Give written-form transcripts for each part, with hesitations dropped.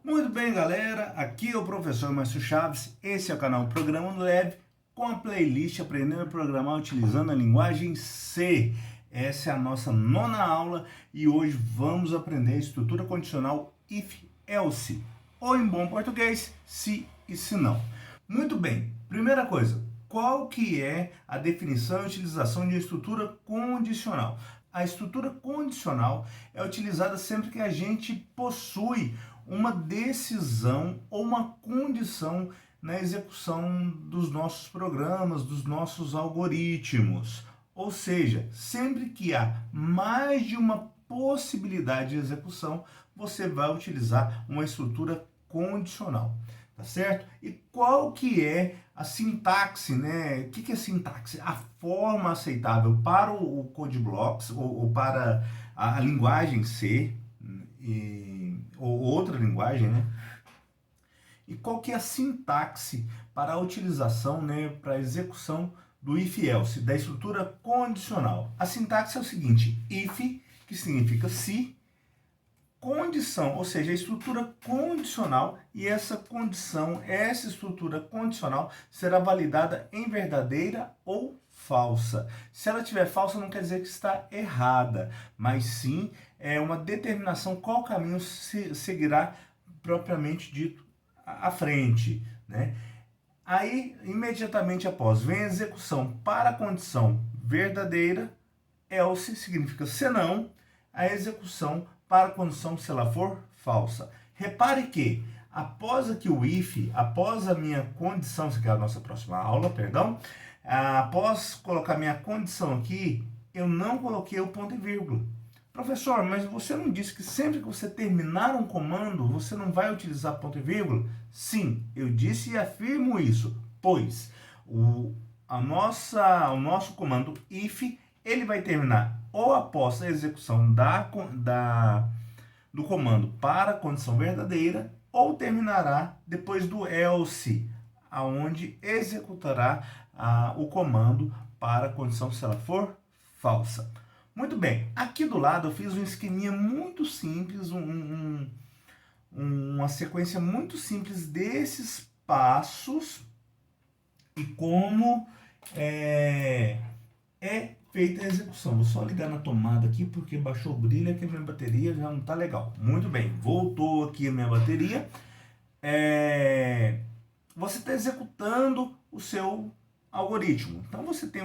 Muito bem, galera, aqui é o professor Márcio Chaves, esse é o canal Programando Leve, com a playlist Aprendendo a Programar utilizando a linguagem C. Essa é a nossa nona aula e hoje vamos aprender a estrutura condicional if-else, ou em bom português, se e se não. Muito bem, primeira coisa, qual que é a definição e utilização de estrutura condicional? A estrutura condicional é utilizada sempre que a gente possui uma decisão ou uma condição na execução dos nossos programas, dos nossos algoritmos. Ou seja, sempre que há mais de uma possibilidade de execução, você vai utilizar uma estrutura condicional, tá certo? E qual que é a sintaxe, né? O que é sintaxe? A forma aceitável para o Code Blocks ou para a linguagem C ou outra linguagem, né? E qual que é a sintaxe para a utilização, né, para a execução do if-else, da estrutura condicional? A sintaxe é o seguinte: if, que significa se, condição, ou seja, a estrutura condicional, e essa condição, essa estrutura condicional será validada em verdadeira ou falsa. Se ela tiver falsa, não quer dizer que está errada, mas sim é uma determinação qual caminho seguirá propriamente dito à frente, né? Aí, imediatamente após, vem a execução para a condição verdadeira, else significa senão, a execução para a condição se ela for falsa. Repare que, após aqui o if, após a minha condição, isso aqui é a nossa próxima aula, perdão, após colocar minha condição aqui, eu não coloquei o ponto e vírgula. Professor, mas você não disse que sempre que você terminar um comando, você não vai utilizar ponto e vírgula? Sim, eu disse e afirmo isso, pois o nosso comando if, ele vai terminar ou após a execução do comando para a condição verdadeira, ou terminará depois do else, aonde executará o comando para a condição se ela for falsa. Muito bem, aqui do lado eu fiz um esqueminha muito simples, uma sequência muito simples desses passos e como é feita a execução. Vou só ligar na tomada aqui porque baixou o brilho, aqui a minha bateria já não está legal. Muito bem, voltou aqui a minha bateria. Você está executando o seu algoritmo. Então você está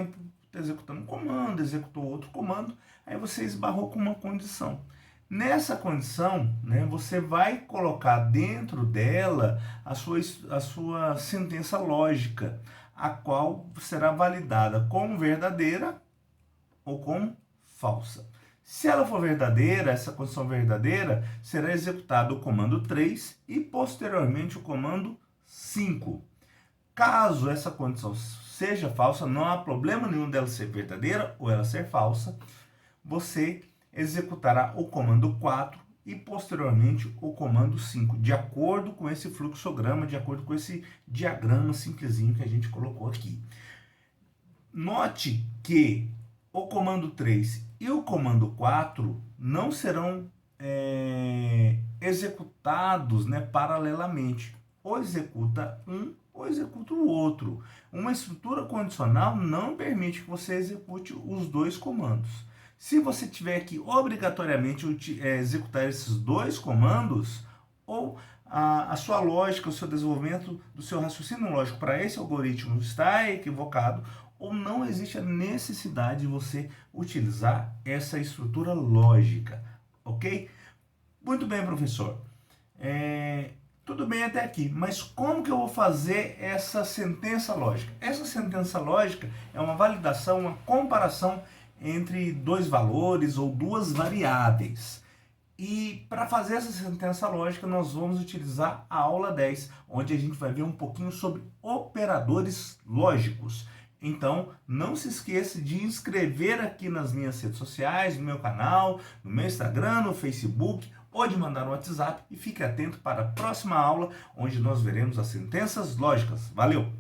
executando um comando, executou outro comando, aí você esbarrou com uma condição. Nessa condição, né, você vai colocar dentro dela a sua sentença lógica, a qual será validada como verdadeira ou como falsa. Se ela for verdadeira, essa condição verdadeira, será executado o comando 3 e posteriormente o comando 5. Caso essa condição seja falsa, não há problema nenhum dela ser verdadeira ou ela ser falsa, você executará o comando 4 e posteriormente o comando 5, de acordo com esse fluxograma, de acordo com esse diagrama simplesinho que a gente colocou aqui. Note que o comando 3 e o comando 4 não serão executados, né, paralelamente. Ou executa um ou executa o outro. Uma estrutura condicional não permite que você execute os dois comandos. Se você tiver que obrigatoriamente executar esses dois comandos, ou a sua lógica, o seu desenvolvimento do seu raciocínio lógico para esse algoritmo está equivocado, ou não existe a necessidade de você utilizar essa estrutura lógica, ok? Muito bem, professor. Tudo bem até aqui, mas como que eu vou fazer essa sentença lógica? Essa sentença lógica é uma validação, uma comparação entre dois valores ou duas variáveis. E para fazer essa sentença lógica, nós vamos utilizar a aula 10, onde a gente vai ver um pouquinho sobre operadores lógicos. Então, não se esqueça de inscrever aqui nas minhas redes sociais, no meu canal, no meu Instagram, no Facebook, ou de mandar no WhatsApp, e fique atento para a próxima aula, onde nós veremos as sentenças lógicas. Valeu!